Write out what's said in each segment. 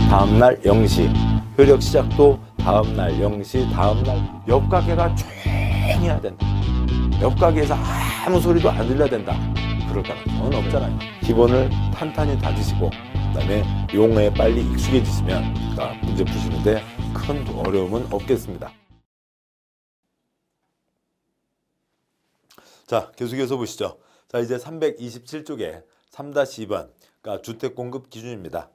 다음날 0시 효력 시작도 다음날 0시 다음날 옆 가게가 조용해야 된다. 옆 가게에서 아무 소리도 안 들려야 된다. 그럴 가능성은 없잖아요. 기본을 탄탄히 다지시고 그다음에 용어에 빨리 익숙해지시면 문제 푸시는데 큰 어려움은 없겠습니다. 자, 계속해서 보시죠. 자, 이제 327쪽에 3-2번 그러니까 주택 공급 기준입니다.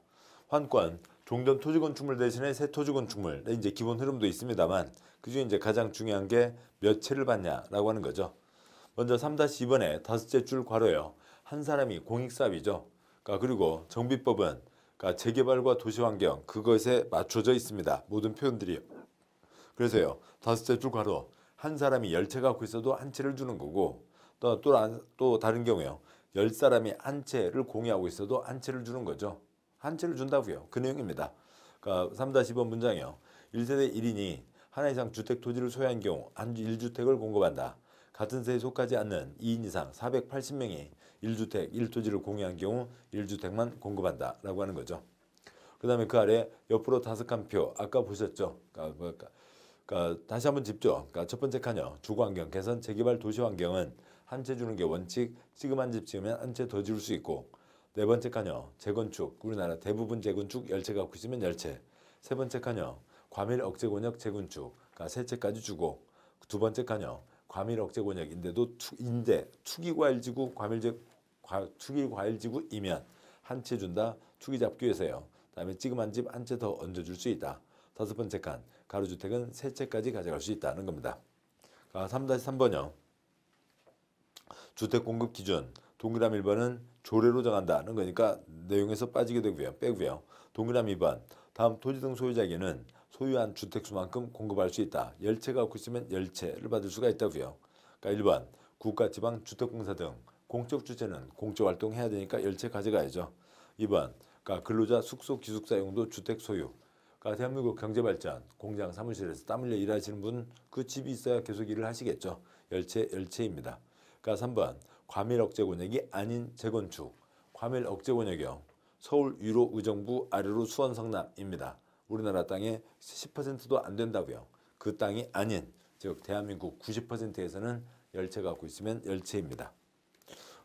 환권, 종전 토지 건축물 대신에 새 토지 건축물 이제 기본 흐름도 있습니다만 그중에 이제 가장 중요한 게 몇 채를 받냐라고 하는 거죠. 먼저 3-2번에 다섯째 줄 괄호요. 한 사람이 공익사업이죠. 그리고 정비법은 재개발과 도시환경 그것에 맞춰져 있습니다. 모든 표현들이. 그래서요. 다섯째 줄 괄호 한 사람이 10채 갖고 있어도 한 채를 주는 거고 또 다른 경우에요. 10사람이 한 채를 공유하고 있어도 한 채를 주는 거죠. 한 채를 준다고요. 그 내용입니다. 3-2번 문장이요. 1세대 1인이 하나 이상 주택 토지를 소유한 경우 한 1주택을 공급한다. 같은 세에 속하지 않는 2인 이상 480명이 1주택 1토지를 공유한 경우 1주택만 공급한다 라고 하는 거죠. 그 다음에 그 아래 옆으로 5칸 표 아까 보셨죠. 다시 한번 짚죠. 첫 번째 칸이요. 주거환경 개선 재개발 도시환경은 한 채 주는 게 원칙. 지금 한 집 지으면 한 채 더 지을 수 있고. 네 번째 칸이요. 재건축 우리나라 대부분 재건축 10채 갖고 있으면 10채. 세 번째 칸이요. 과밀 억제 권역 재건축 3채까지 주고. 두 번째 칸이요. 과밀 억제 권역인데도 투기과일지구 투기과일지구이면 한 채 준다. 투기 잡기 위해서요. 다음에 지금 한 집 한 채 더 얹어줄 수 있다. 다섯 번째 칸 가로주택은 3채까지 가져갈 수 있다는 겁니다. 3-3번이요. 주택 공급 기준 동그라미 1번은 조례로 정한다는 거니까 내용에서 빠지게 되고요. 빼고요. 동그라미 2번 다음 토지 등 소유자에게는 소유한 주택수만큼 공급할 수 있다. 10채 갖고 있으면 10채를 받을 수가 있다고요. 1번 국가 지방 주택공사 등 공적 주체는 공적 활동해야 되니까 10채 가져가야죠. 2번 근로자 숙소 기숙사 용도 주택 소유. 대한민국 경제발전 공장 사무실에서 땀 흘려 일하시는 분 그 집이 있어야 계속 일을 하시겠죠. 10채입니다. 3번 과밀 억제 권역이 아닌 재건축. 과밀 억제 권역이요. 서울 위로 의정부 아래로 수원 성남입니다. 우리나라 땅의 10%도 안 된다고요. 그 땅이 아닌 즉 대한민국 90%에서는 10채 갖고 있으면 10채입니다.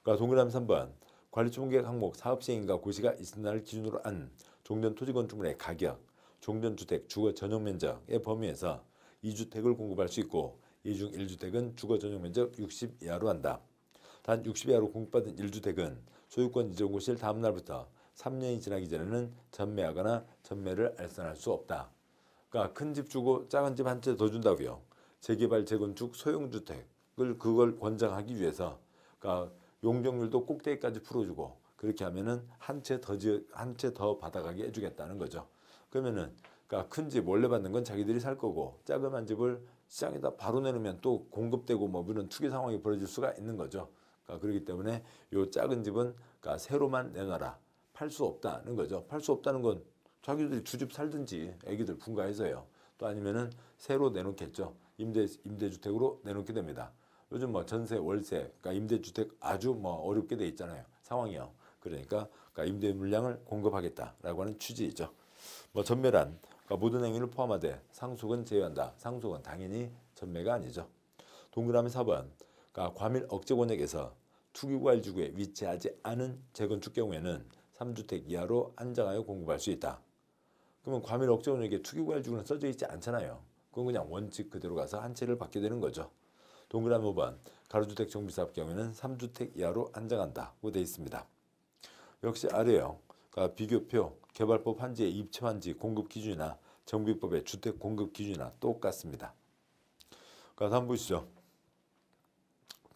동그라미 3번 관리총계 항목 사업시행인가 고시가 있는 날을 기준으로 한 종전 토지 건축물의 가격 종전주택 주거 전용 면적의 범위에서 2주택을 공급할 수 있고 이 중 1주택은 주거 전용 면적 60 이하로 한다. 단 60 이하로 공급받은 1주택은 소유권 이전 고시일 다음 날부터 3년이 지나기 전에는 전매하거나 전매를 알선할 수 없다. 큰 집 주고 작은 집 한 채 더 준다고요. 재개발 재건축 소형주택을 그걸 권장하기 위해서 용적률도 꼭대기까지 풀어주고 그렇게 하면은 한 채 더 받아가게 해주겠다는 거죠. 그러면은 큰 집 원래 받는 건 자기들이 살 거고 작은 집을 시장에다 바로 내놓으면 또 공급되고 이런 투기 상황이 벌어질 수가 있는 거죠. 그렇기 때문에 요 작은 집은 새로만 내놔라. 팔 수 없다는 거죠. 팔 수 없다는 건 자기들이 두 집 살든지 애기들 분가해서요. 또 아니면은 새로 내놓겠죠. 임대주택으로 내놓게 됩니다. 요즘 전세, 월세, 임대주택 아주 어렵게 돼 있잖아요. 상황이요. 그러니까 임대 물량을 공급하겠다라고 하는 취지이죠. 전매란 모든 행위를 포함하되 상속은 제외한다. 상속은 당연히 전매가 아니죠. 동그라미 4번 과밀 억제 권역에서 투기과일지구에 위치하지 않은 재건축 경우에는 3주택 이하로 안정하여 공급할 수 있다. 그러면 과밀 억제 권역에 투기과일지구는 써져 있지 않잖아요. 그건 그냥 원칙 그대로 가서 한 채를 받게 되는 거죠. 동그라미 5번 가로주택 정비사업 경우에는 3주택 이하로 안정한다고 되어 있습니다. 역시 아래요. 비교표 개발법 환지의 입체 환지 공급 기준이나 정비법의 주택 공급 기준이나 똑같습니다. 다음 보시죠.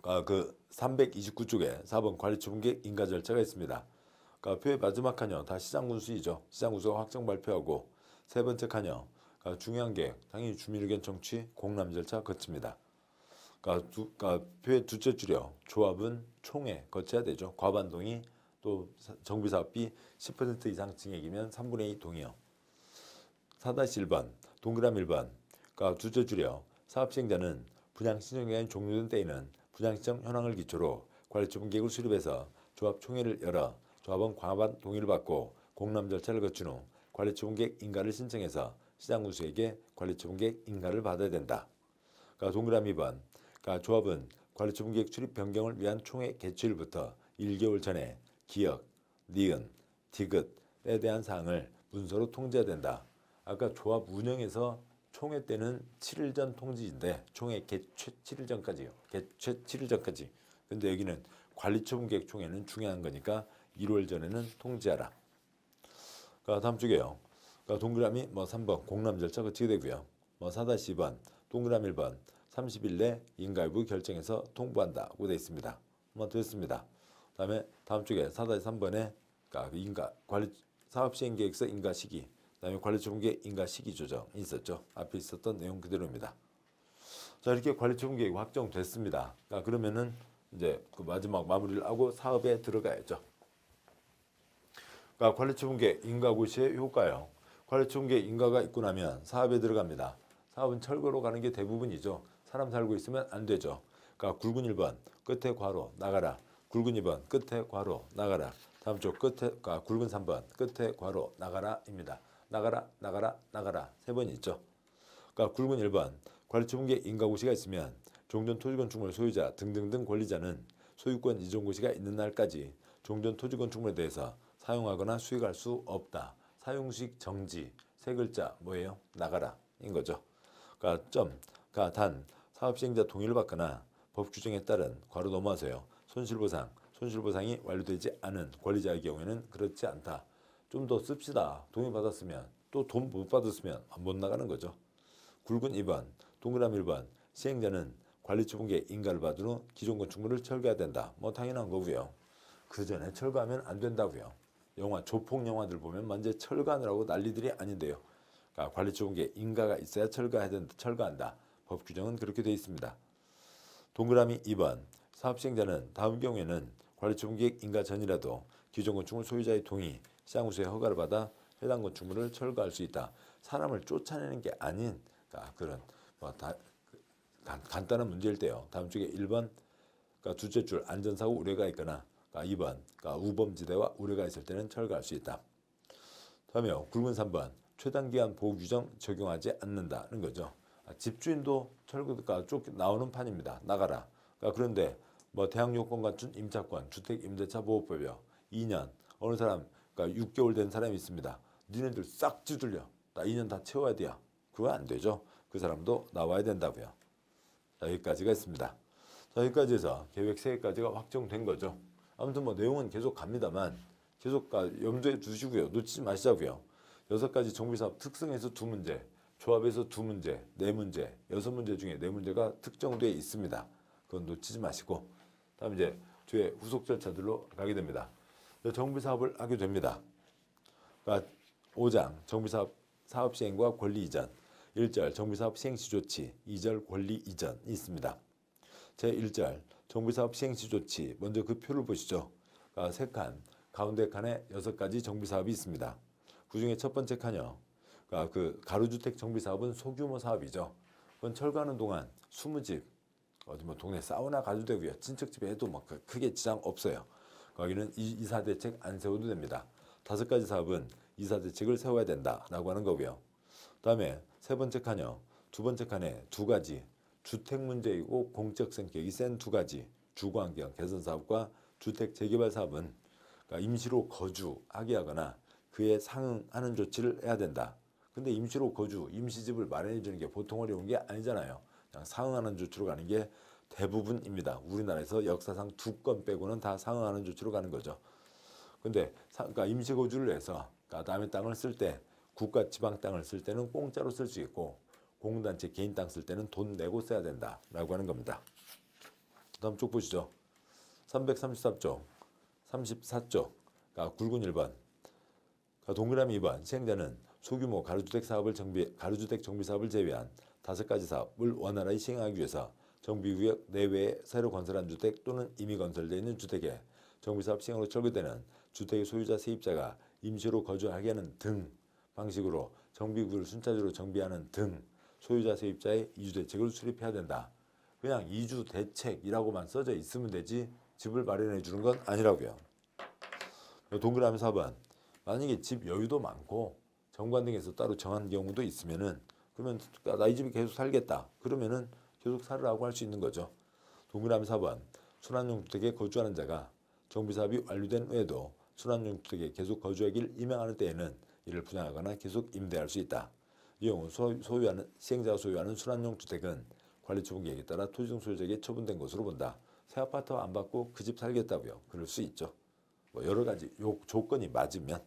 329쪽에 4번 관리처분계 인가 절차가 있습니다. 표의 마지막 칸이요. 다 시장군수이죠. 시장군수가 확정 발표하고 세 번째 칸이요. 중요한 게 당연히 주민의견 청취 공람 절차 거칩니다. 표의 두째 줄이요. 조합은 총회 거쳐야 되죠. 과반동의 또 정비사업비 10% 이상 증액이면 3분의 2 동의요. 4-1번 동그라미 1번 두째 줄이요. 사업시행자는 분양신청기간이 종료된 때에는 분양신청 현황을 기초로 관리처분 계획을 수립해서 조합총회를 열어 조합은 과반 동의를 받고 공람 절차를 거친 후 관리처분계획 인가를 신청해서 시장군수에게 관리처분계획 인가를 받아야 된다. 그러니까 동그라미 2번. 그러니까 조합은 관리처분계획 출입 변경을 위한 총회 개최일부터 1개월 전에 기역, 니은, 디귿에 대한 사항을 문서로 통지해야 된다. 아까 조합 운영에서 총회 때는 7일 전 통지인데 총회 개최 7일 전까지요. 개최 7일 전까지. 근데 여기는 관리처분계획 총회는 중요한 거니까 1월 전에는 통지하라. 그러니까 다음 쪽에요. 그러니까 동그라미 3번 공람 절차 거치게 되고요. 4-2번 동그라미 1번 30일 내 인가 여부 결정해서 통보한다고 되어 있습니다. 됐습니다. 그다음에 다음 쪽에 4-3번에 그러니까 인가 관리 사업 시행 계획서 인가 시기, 그다음에 관리처분계획 인가 시기 조정이 있었죠. 앞에 있었던 내용 그대로입니다. 자, 이렇게 관리처분계획이 확정됐습니다. 그러면은 이제 그 마지막 마무리를 하고 사업에 들어가야죠. 그러니까 관리처분계획 인가 고시의 효과요. 관리처분계획 인가가 있고 나면 사업에 들어갑니다. 사업은 철거로 가는 게 대부분이죠. 사람 살고 있으면 안 되죠. 그러니까 굵은 1번 끝에 괄호 나가라. 굵은 2번 끝에 괄호 나가라. 다음 쪽 끝에 그러니까 굵은 3번 끝에 괄호 나가라입니다. 나가라 나가라 나가라 세 번 있죠. 그러니까 굵은 1번 관리처분계획 인가고시가 있으면 종전토지건축물 소유자 등등등 권리자는 소유권 이전고시가 있는 날까지 종전토지건축물에 대해서 사용하거나 수익할 수 없다. 사용수익 정지 세 글자 뭐예요? 나가라 인 거죠. 그러니까 그러니까 단 사업시행자 동의를 받거나 법 규정에 따른 괄호 넘어가세요. 손실보상이 완료되지 않은 권리자의 경우에는 그렇지 않다. 좀 더 씁시다. 동의 받았으면 또 돈 못 받았으면 못 나가는 거죠. 굵은 2번 동그라미 1번 시행자는 관리처분계획 인가를 받은 후 기존 건축물을 철거해야 된다. 당연한 거고요. 그 전에 철거하면 안 된다고요. 영화 조폭 영화들 보면 먼저 철거하느라고 난리들이 아닌데요. 그러니까 관리처분계획 인가가 있어야 철거한다. 법 규정은 그렇게 되어 있습니다. 동그라미 2번 사업시행자는 다음 경우에는 관리처분계획 인가 전이라도 기존 건축물 소유자의 동의, 시장군수의 허가를 받아 해당 건축물을 철거할 수 있다. 사람을 쫓아내는 게 아닌 그런 간단한 문제일 때요. 다음 쪽에 1번 그러니까 둘째 줄 안전사고 우려가 있거나 2번 우범지대와 우려가 있을 때는 철거할 수 있다. 다음에 굵은 3번 최단기간 보호규정 적용하지 않는다는 거죠. 집주인도 철거가 쭉 나오는 판입니다. 나가라. 그런데 대학 요건 갖춘 임차권 주택임대차 보호법이요. 2년 어느 사람 6개월 된 사람이 있습니다. 니네들 싹 찌들려. 나 2년 다 채워야 돼요. 그거 안 되죠. 그 사람도 나와야 된다고요. 자, 여기까지가 있습니다. 자, 여기까지 해서 계획 3개까지가 확정된 거죠. 아무튼 내용은 계속 갑니다만 계속 염두에 두시고요. 놓치지 마시자고요. 6가지 정비사업 특성에서 2문제, 조합에서 2문제, 4문제, 6문제 중에 4문제가 특정되어 있습니다. 그건 놓치지 마시고 다음 이제 뒤에 후속 절차들로 가게 됩니다. 정비사업을 하게 됩니다. 그러니까 5장 정비사업 사업 시행과 권리 이전 1절 정비사업 시행시 조치 2절 권리 이전이 있습니다. 제1절 정비사업 시행시 조치 먼저 그 표를 보시죠. 3칸 가운데 칸에 6가지 정비사업이 있습니다. 그 중에 첫 번째 칸이요. 그 가로주택 정비사업은 소규모 사업이죠. 그건 철거하는 동안 20집 어디 동네 사우나 가도 되고요. 친척집에 해도 크게 지장 없어요. 거기는 이사대책 안 세워도 됩니다. 5가지 사업은 이사대책을 세워야 된다라고 하는 거고요. 다음에 세 번째 칸이요. 두 번째 칸에 2가지 주택 문제이고 공적 성격이 센 2가지 주거환경 개선 사업과 주택 재개발 사업은 임시로 거주하게 하거나 그에 상응하는 조치를 해야 된다. 근데 임시로 거주, 임시집을 마련해 주는 게 보통 어려운 게 아니잖아요. 그냥 상응하는 조치로 가는 게 대부분입니다. 우리나라에서 역사상 2건 빼고는 다 상응하는 조치로 가는 거죠. 근데 임시 거주를 해서 남의 땅을 쓸 때 국가 지방 땅을 쓸 때는 공짜로 쓸 수 있고 공단체 개인 땅 쓸 때는 돈 내고 써야 된다라고 하는 겁니다. 다음 쪽 보시죠. 333쪽, 34쪽, 굵은 1번, 동그라미 2번 시행자는 소규모 가로주택 정비 사업을 제외한 5가지 사업을 원활하게 시행하기 위해서 정비구역 내외에 새로 건설한 주택 또는 이미 건설되어 있는 주택에 정비사업 시행으로 철거되는 주택의 소유자 세입자가 임시로 거주하게 하는 등 방식으로 정비구역을 순차적으로 정비하는 등 소유자 세입자의 이주대책을 수립해야 된다. 그냥 이주대책이라고만 써져 있으면 되지 집을 마련해 주는 건 아니라고요. 동그라미 4번 만약에 집 여유도 많고 정관 등에서 따로 정한 경우도 있으면은 그러면 나 이 집에 계속 살겠다. 그러면은 계속 살으라고 할 수 있는 거죠. 동그라미 4번 순환용 주택에 거주하는 자가 정비 사업이 완료된 후에도 순환용 주택에 계속 거주하길 임명하는 때에는 이를 분양하거나 계속 임대할 수 있다. 이 경우 소유하는 시행자가 소유하는 순환용 주택은 관리처분 계획에 따라 토지등 소유자에게 처분된 것으로 본다. 새 아파트 안 받고 그 집 살겠다고요. 그럴 수 있죠. 뭐 여러 가지 요 조건이 맞으면.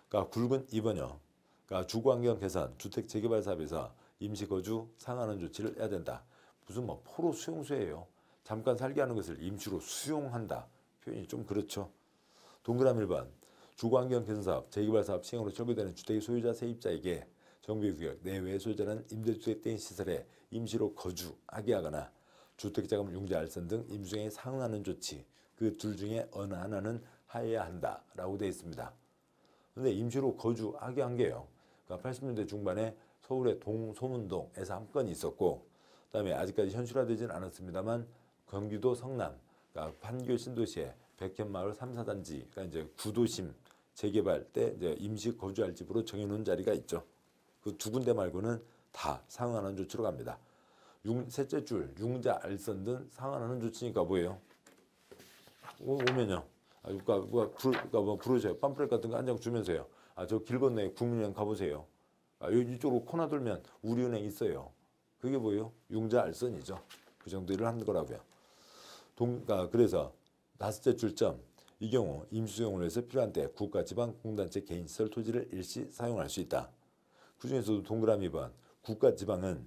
그러니까 굵은 2번요. 그러니까 주거환경 개선, 주택 재개발 사업에서 임시거주 상한원 조치를 해야 된다. 무슨 뭐 포로 수용소예요. 잠깐 살게 하는 것을 임시로 수용한다. 표현이 좀 그렇죠. 동그라미 1번 주거환경 개선 사업, 재개발 사업 시행으로 철거되는 주택의 소유자 세입자에게 정비구역 내외의 소유자는 임대주택 등 시설에 임시로 거주하게 하거나 주택자금 융자 알선 등 임수행에 상응하는 조치 그 둘 중에 어느 하나는 하여야 한다라고 되어 있습니다. 근데 임시로 거주하게 한 게요. 그러니까 80년대 중반에 서울의 동소문동에서 한 건이 있었고 그다음에 아직까지 현실화되진 않았습니다만 경기도 성남 그러니까 판교 신도시에 백현마을 3, 4단지가 이제 구도심 재개발 때 이제 임시 거주할 집으로 정해놓은 자리가 있죠. 그 두 군데 말고는 다 상환하는 조치로 갑니다. 셋째 줄, 융자, 알선 등 상환하는 조치니까 뭐예요? 오면요. 그러니까 뭐 부르세요. 팜플렛 같은 거 한 장 주면서요. 저 길 건너에 국민은행 가보세요. 이쪽으로 코나 돌면 우리은행 있어요. 그게 뭐예요? 융자, 알선이죠. 그 정도 일을 하는 거라고요. 그래서 다섯째 줄점. 이 경우 임시수용을 위해서 필요한 때 국가, 지방, 공단체, 개인시설, 토지를 일시 사용할 수 있다. 그 중에서도 동그라미 2번 국가, 지방은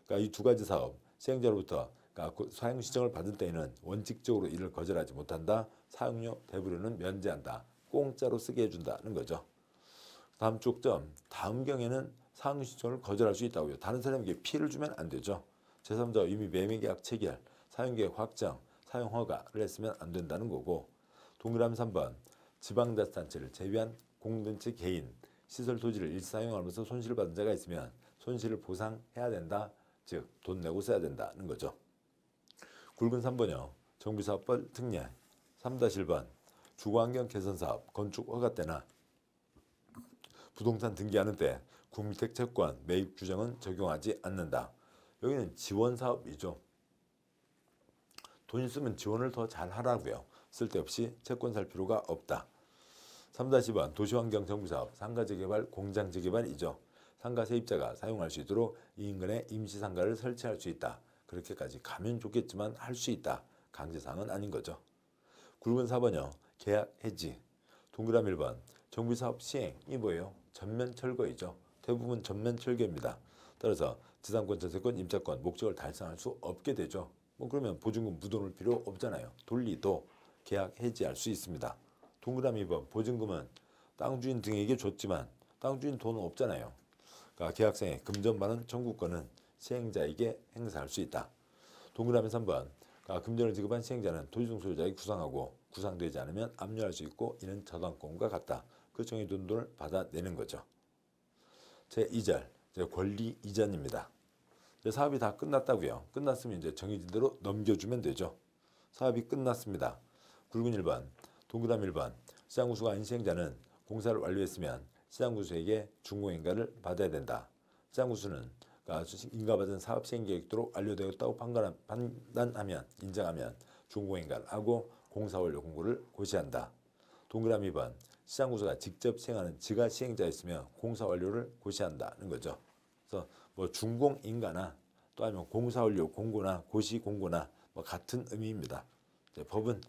그러니까 이 두 가지 사업 시행자로부터 그러니까 사용 신청을 받을 때에는 원칙적으로 이를 거절하지 못한다. 사용료 대부료는 면제한다. 공짜로 쓰게 해준다는 거죠. 다음 쪽점. 다음 경에는 사용 신청을 거절할 수 있다고요. 다른 사람에게 피해를 주면 안 되죠. 제3자와 이미 매매계약 체결, 사용계획 확정, 사용 허가를 했으면 안 된다는 거고 동그라미 3번 지방자치단체를 제외한 공동체 개인 시설 토지를 일시 사용하면서 손실을 받은 자가 있으면 손실을 보상해야 된다. 즉 돈 내고 써야 된다는 거죠. 굵은 3번이요. 정비사업법 특례 3-1번 주거환경 개선사업 건축 허가 때나 부동산 등기하는 때 국민택 채권 매입 규정은 적용하지 않는다. 여기는 지원사업이죠. 돈 있으면 지원을 더 잘하라고요. 쓸데없이 채권 살 필요가 없다. 3-2번 도시환경 정비사업 상가재개발 공장재개발이죠. 상가 세입자가 사용할 수 있도록 이 인근에 임시상가를 설치할 수 있다. 그렇게까지 가면 좋겠지만 할 수 있다. 강제사항은 아닌 거죠. 굵은 4번이요. 계약 해지. 동그라미 1번 정비사업 시행이 뭐예요? 전면 철거이죠. 대부분 전면 철거입니다. 따라서 지상권, 전세권, 임차권, 목적을 달성할 수 없게 되죠. 그러면 보증금 묻어놓을 필요 없잖아요. 돌리도 계약 해지할 수 있습니다. 동그라미 2번 보증금은 땅주인 등에게 줬지만 땅주인 돈은 없잖아요. 그러니까 계약상의 금전반은 청구권은 시행자에게 행사할 수 있다. 동그라미 3번 그러니까 금전을 지급한 시행자는 토지등 소유자에게 구상하고 구상되지 않으면 압류할 수 있고 이는 저당권과 같다. 그 정해둔 돈을 받아내는 거죠. 제2절 권리 이전입니다. 사업이 다 끝났다고요. 끝났으면 이제 정해진 대로 넘겨주면 되죠. 사업이 끝났습니다. 굵은 1번, 동그라미 1번 시장구수가 아닌 시행자는 공사를 완료했으면 시장구수에게 준공인가를 받아야 된다. 시장구수는 그러니까 인가받은 사업 시행계획대로 완료되었다고 판단하면 인정하면 준공인가를 하고 공사 완료 공고를 고시한다. 동그라미 2번 시장구수가 직접 시행하는 지가 시행자였으면 공사 완료를 고시한다는 거죠. 그래서 뭐 준공인가나 또 아니면 공사 완료 공고나 고시 공고나 뭐 같은 의미입니다. 법은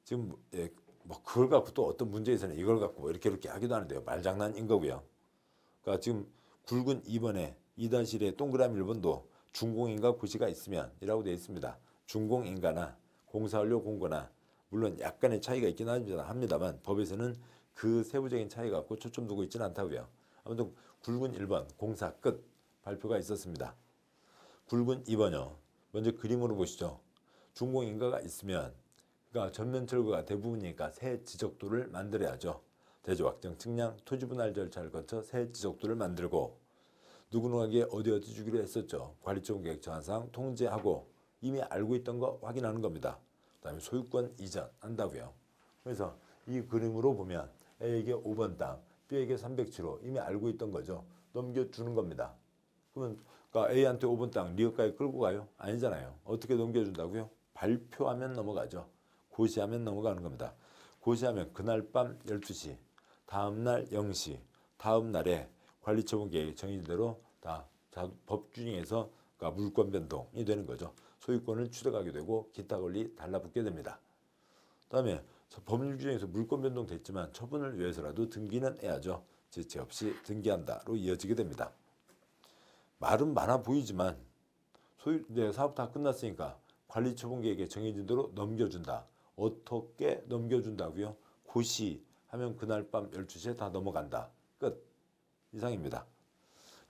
지금 뭐 그걸 갖고 또 어떤 문제에서는 이걸 갖고 뭐 이렇게 하기도 하는데요. 말장난인 거고요. 그러니까 지금 굵은 2번에 2-1의 동그라미 1번도 준공인가 고시가 있으면 이라고 되어 있습니다. 준공인가나 공사 완료 공고나 물론 약간의 차이가 있긴 합니다만 법에서는 그 세부적인 차이 갖고 초점 두고 있지는 않다고요. 아무튼 굵은 1번 공사 끝 발표가 있었습니다. 굵은 2번요. 먼저 그림으로 보시죠. 준공인가가 있으면 그러니까 전면 철거가 대부분이니까 새 지적도를 만들어야죠. 대조 확정 측량 토지 분할 절차를 거쳐 새 지적도를 만들고 누구누구에게 어디 주기로 했었죠. 관리처분 계획 정한사항 통제하고 이미 알고 있던 거 확인하는 겁니다. 그다음에 소유권 이전한다고요. 그래서 이 그림으로 보면 A에게 5번 땅, B에게 307호 이미 알고 있던 거죠. 넘겨주는 겁니다. 그러면 그러니까 A한테 5번 땅 리어까지 끌고 가요? 아니잖아요. 어떻게 넘겨준다고요? 발표하면 넘어가죠. 고시하면 넘어가는 겁니다. 고시하면 그날 밤 12시, 다음날 0시, 다음 날에 관리처분 계획 정해진 대로 다 법규정에서 그러니까 물권 변동이 되는 거죠. 소유권을 취득하게 되고 기타 권리 달라붙게 됩니다. 그다음에 법률 규정에서 물권 변동됐지만 처분을 위해서라도 등기는 해야죠. 지체 없이 등기한다로 이어지게 됩니다. 말은 많아 보이지만 이제 사업 다 끝났으니까 관리처분 계획에 정해진 대로 넘겨준다. 어떻게 넘겨준다고요? 고시하면 그날 밤 12시에 다 넘어간다. 끝. 이상입니다.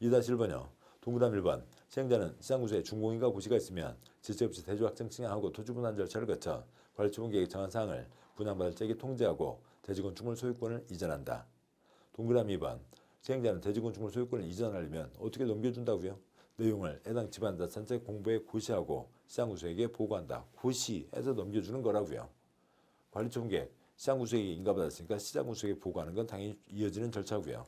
2-1번요. 동그라미 1번. 시행자는 시장구조에 준공인과 고시가 있으면 지체 없이 대주확정 칭하하고 토지분할 절차를 거쳐 관리처분 계획 정한 사항을 분양받을 자에게 통지하고 대지건축물 소유권을 이전한다. 동그라미 2번. 시행자는 대지건축물 소유권을 이전하려면 어떻게 넘겨준다고요? 내용을 해당 집안자산책 공부에 고시하고 시장구조에게 보고한다. 고시해서 넘겨주는 거라고요. 관리처분 계획 시장구조에게 인가받았으니까 시장구조에게 보고하는 건 당연히 이어지는 절차고요.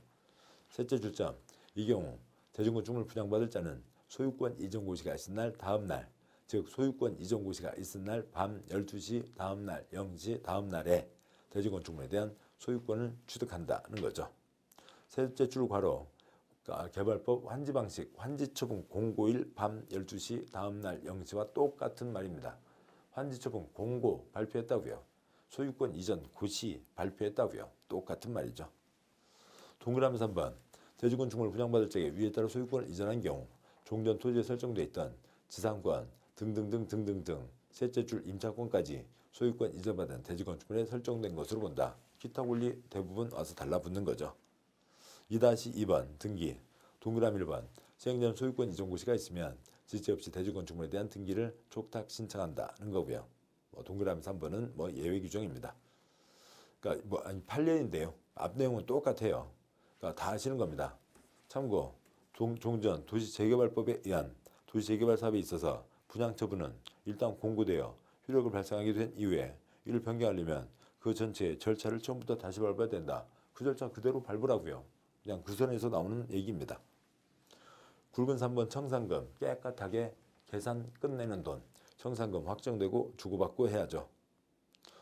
셋째 줄점. 이 경우 대지건축물 분양받을 자는 소유권 이전 고시가 있은 날 다음 날, 즉 소유권 이전 고시가 있은 날 밤 12시 다음 날 0시 다음 날에 대지건축물에 대한 소유권을 취득한다는 거죠. 셋째 줄 괄호 개발법 환지 방식 환지처분 공고일 밤 12시 다음 날 0시와 똑같은 말입니다. 환지처분 공고 발표했다고요. 소유권 이전 고시 발표했다고요. 똑같은 말이죠. 동그라미 3번. 대지건축물 분양받을 적에 위에 따라 소유권을 이전한 경우 종전 토지에 설정돼 있던 지상권 등등등 셋째 줄 임차권까지 소유권 이전받은 대지건축물에 설정된 것으로 본다. 기타 권리 대부분 와서 달라붙는 거죠. 2-2번 등기 동그라미 1번. 시행자는 소유권 이전 고시가 있으면 지체 없이 대지건축물에 대한 등기를 촉탁 신청한다는 거고요. 동그라미 3번은 예외 규정입니다. 그러니까 8년인데요. 앞 내용은 똑같아요. 그러니까 다 아시는 겁니다. 참고 종전 도시재개발법에 의한 도시재개발 사업에 있어서 분양처분은 일단 공고되어 효력을 발생하게 된 이후에 이를 변경하려면 그 전체의 절차를 처음부터 다시 밟아야 된다. 그 절차 그대로 밟으라고요. 그냥 그 선에서 나오는 얘기입니다. 굵은 3번 청산금 깨끗하게 계산 끝내는 돈 청산금 확정되고 주고받고 해야죠.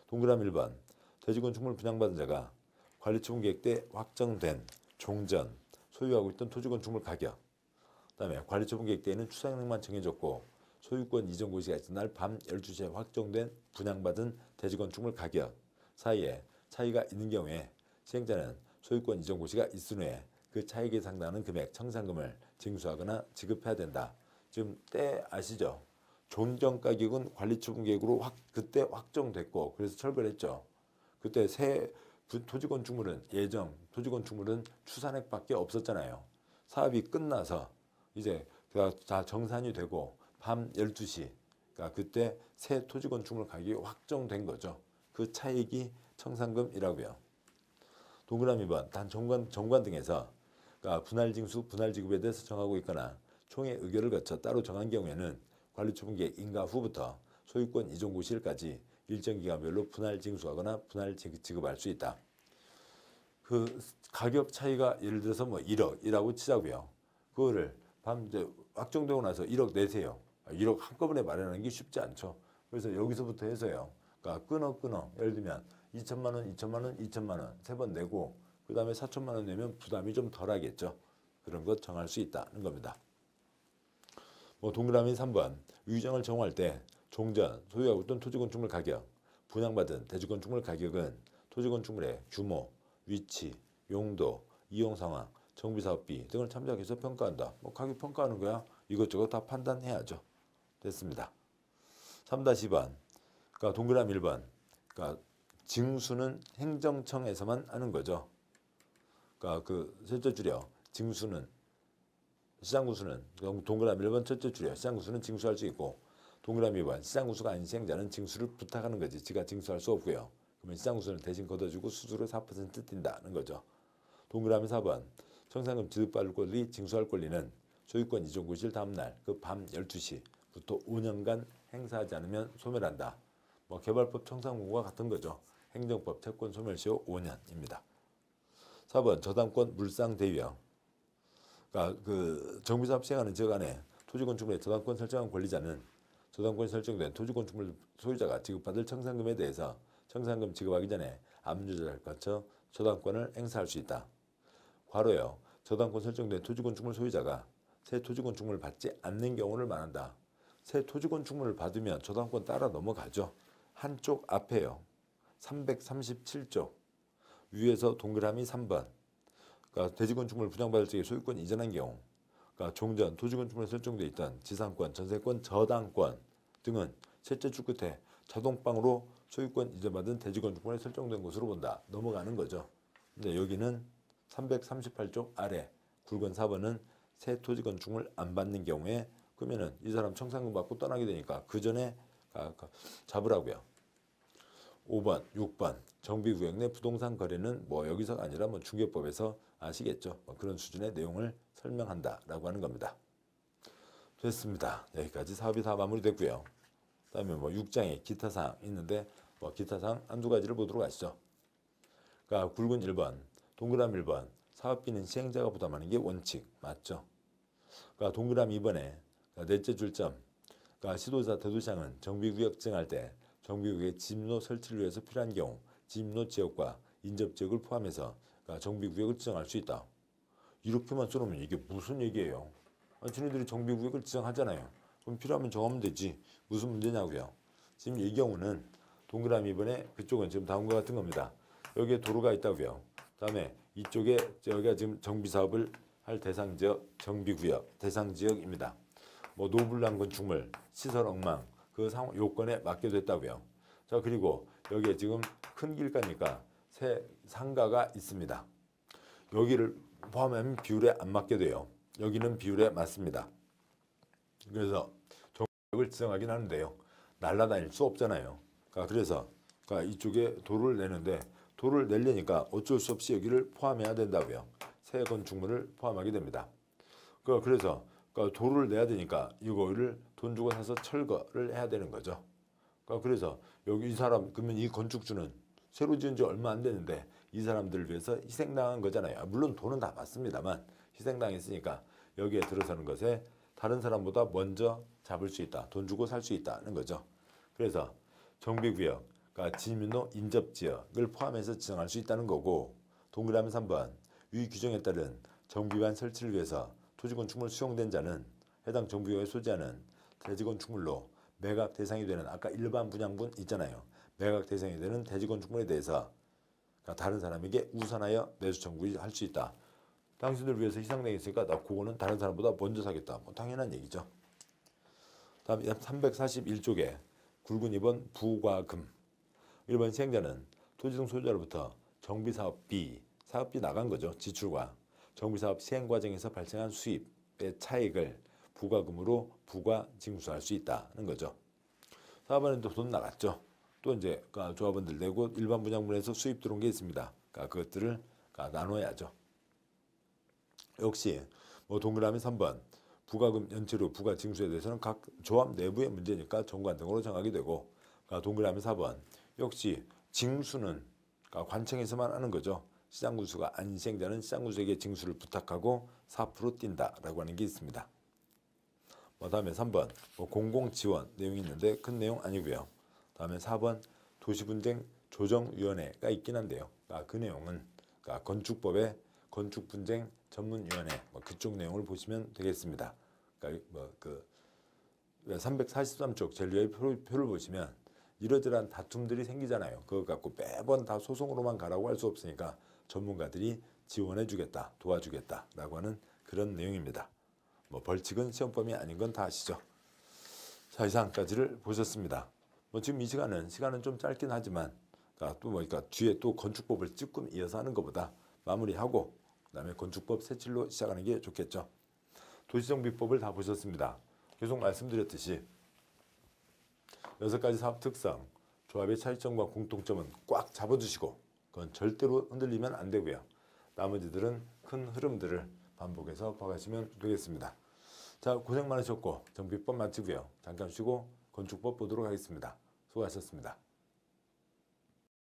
동그라미 1번 대지건축물 분양받은 자가 관리처분 계획 때 확정된 종전 소유하고 있던 토지건축물 가격 그 다음에 관리처분 계획 때에는 추상력만 정해졌고 소유권 이전 고시가 있던 날 밤 12시에 확정된 분양받은 대지건축물 가격 사이에 차이가 있는 경우에 시행자는 소유권 이전 고시가 있은 후에 그 차익에 상당하는 금액 청산금을 징수하거나 지급해야 된다. 지금 때 아시죠? 종전 가격은 관리처분 계획으로 그때 확정됐고 그래서 철거했죠. 그때 새 토지건축물은 토지건축물은 추산액밖에 없었잖아요. 사업이 끝나서 이제 다 정산이 되고 밤 12시 그러니까 그때 새 토지건축물 가격이 확정된 거죠. 그 차익이 청산금이라고요. 동그라미 번 단 정관 등에서 그러니까 분할징수, 분할지급에 대해서 정하고 있거나 총회 의결을 거쳐 따로 정한 경우에는 관리처분계획 인가 후부터 소유권 이전 고시일까지 일정 기간별로 분할징수하거나 분할지급할 수 있다. 그 가격 차이가 예를 들어서 1억이라고 치자고요. 그거를 이제 확정되고 나서 1억 내세요. 1억 한꺼번에 마련하는 게 쉽지 않죠. 그래서 여기서부터 해서요. 그러니까 끊어. 예를 들면 2천만 원, 2천만 원 세 번 내고 그 다음에 4천만 원 내면 부담이 좀 덜하겠죠. 그런 것 정할 수 있다는 겁니다. 동그라미 3번 유정을 정할 때 종전, 소유하고 있던 토지건축물 가격, 분양받은 대지건축물 가격은 토지건축물의 규모, 위치, 용도, 이용 상황, 정비사업비 등을 참작해서 평가한다. 가격 평가하는 거야. 이것저것 다 판단해야죠. 됐습니다. 3-2번 그러니까 동그라미 1번 그러니까 징수는 행정청에서만 하는 거죠. 그러니까 그 셋째 줄이요. 징수는 시장구수는 동그라미 1번 첫째 줄이요. 시장구수는 징수할 수 있고 동그라미 2번 시장구수가 아닌 시행자는 징수를 부탁하는 거지. 지가 징수할 수 없고요. 그러면 시장구수는 대신 걷어주고 수수료 4% 띈다는 거죠. 동그라미 4번 청산금 지급받을 권리, 징수할 권리는 소유권 이전 고시일 다음날 그 밤 12시부터 5년간 행사하지 않으면 소멸한다. 개발법 청산권과 같은 거죠. 행정법 채권 소멸시효 5년입니다. 4번 저당권 물상 대위형. 그러니까 그 정비사업 시행하는 지역 안에 토지건축물의 저당권 설정한 권리자는 저당권이 설정된 토지건축물 소유자가 지급받을 청산금에 대해서 청산금 지급하기 전에 압류조사를 거쳐 저당권을 행사할 수 있다. 괄호요. 저당권 설정된 토지건축물 소유자가 새 토지건축물을 받지 않는 경우를 말한다. 새 토지건축물을 받으면 저당권 따라 넘어가죠. 한쪽 앞에요. 337쪽 위에서 동그라미 3번. 그러니까 대지건축물 분양받을 적에 소유권 이전한 경우, 그러니까 종전 토지건축물에 설정돼 있던 지상권, 전세권, 저당권 등은 셋째 줄 끝에 자동방으로 소유권 이전받은 대지건축물에 설정된 것으로 본다. 넘어가는 거죠. 근데 여기는 338쪽 아래 굵은 4번은 새 토지건축물 안 받는 경우에 그러면은 이 사람 청산금 받고 떠나게 되니까 그 전에 잡으라고요. 5번, 6번 정비구역 내 부동산 거래는 뭐 여기서가 아니라 뭐 중개법에서 아시겠죠. 뭐 그런 수준의 내용을 설명한다라고 하는 겁니다. 됐습니다. 여기까지 사업이 다 마무리됐고요. 그다음에 뭐 6장에 기타 사항 있는데 뭐 기타 사항 한두 가지를 보도록 하시죠. 그러니까 굵은 1번, 동그라미 1번 사업비는 시행자가 부담하는 게 원칙 맞죠? 그러니까 동그라미 2번에 넷째 줄점 그러니까 시도자 대도시장은 정비구역 지정할 때 정비구역의 진입로 설치를 위해서 필요한 경우 진입로 지역과 인접지역을 포함해서 그러니까 정비구역을 지정할 수 있다. 이렇게만 써놓으면 이게 무슨 얘기예요? 지네들이 정비구역을 지정하잖아요. 그럼 필요하면 정하면 되지. 무슨 문제냐고요. 지금 이 경우는 동그라미 2번에 그쪽은 지금 다음과 같은 겁니다. 여기에 도로가 있다고요. 다음에 이쪽에 여기가 지금 정비사업을 할 대상지역 정비구역 대상지역입니다. 뭐 노블란 건축물 시설 엉망 그 상황 요건에 맞게 됐다고요. 자 그리고 여기에 지금 큰 길가니까 새 상가가 있습니다. 여기를 포함하면 비율에 안 맞게 돼요. 여기는 비율에 맞습니다. 그래서 정비구역을 지정하긴 하는데요. 날아다닐 수 없잖아요. 그래서 이쪽에 도로를 내는데 도로를 내려니까 어쩔 수 없이 여기를 포함해야 된다고요. 새 건축물을 포함하게 됩니다. 그래서 도로를 내야 되니까 이거를 돈 주고 사서 철거를 해야 되는 거죠. 그래서 여기 이 사람 그러면 이 건축주는 새로 지은 지 얼마 안 됐는데 이 사람들을 위해서 희생당한 거잖아요. 물론 돈은 다 받습니다만 희생당했으니까 여기에 들어서는 것에 다른 사람보다 먼저 잡을 수 있다. 돈 주고 살 수 있다는 거죠. 그래서 정비구역, 그러니까 진입로 인접지역을 포함해서 지정할 수 있다는 거고 동그라미 3번 위 규정에 따른 정비관 설치를 위해서 토지건축물 수용된 자는 해당 정비구역에 소지하는 대지건축물로 매각 대상이 되는 아까 일반 분양분 있잖아요. 매각 대상이 되는 대지건축물에 대해서 다른 사람에게 우선하여 매수 청구할 수 있다. 당신들 위해서 희생당했으니까 나 그거는 다른 사람보다 먼저 사겠다. 뭐 당연한 얘기죠. 다음 341쪽에 굵은 2번 부과금 1번 시행자는 토지등 소유자로부터 정비사업비 사업비 나간 거죠. 지출과 정비사업 시행 과정에서 발생한 수입의 차익을 부과금으로 부과 징수할 수 있다는 거죠. 4번은 또 돈 나갔죠. 또 이제 조합원들 내고 일반 분양분에서 수입 들어온 게 있습니다. 그것들을 나눠야죠. 역시 뭐 동그라미 3번 부과금 연체료 부과 징수에 대해서는 각 조합 내부의 문제니까 정관 등으로 정하게 되고 동그라미 4번 역시 징수는 관청에서만 하는 거죠. 시장군수가 아닌 시행자는 시장군수에게 징수를 부탁하고 4% 뛴다라고 하는 게 있습니다. 다음에 3번 공공지원 내용이 있는데 큰 내용 아니고요. 다음에 4번 도시분쟁 조정위원회가 있긴 한데요. 그 내용은 건축법의 건축분쟁 전문위원회 그쪽 내용을 보시면 되겠습니다. 343쪽 제1조의 표를 보시면 이러저러한 다툼들이 생기잖아요. 그거 갖고 매번 다 소송으로만 가라고 할 수 없으니까 전문가들이 지원해 주겠다, 도와주겠다 라고 하는 그런 내용입니다. 벌칙은 시험범위 아닌 건 다 아시죠? 자, 이상까지를 보셨습니다. 지금 이 시간은 좀 짧긴 하지만 뒤에 또 건축법을 찔끔 이어서 하는 것보다 마무리하고 그다음에 건축법 새칠로 시작하는 게 좋겠죠. 도시정비법을 다 보셨습니다. 계속 말씀드렸듯이 6가지 사업 특성, 조합의 차이점과 공통점은 꽉 잡아주시고 그건 절대로 흔들리면 안 되고요. 나머지들은 큰 흐름들을 반복해서 봐가시면 되겠습니다. 자, 고생 많으셨고 정비법 마치고요. 잠깐 쉬고 건축법 보도록 하겠습니다. 수고하셨습니다.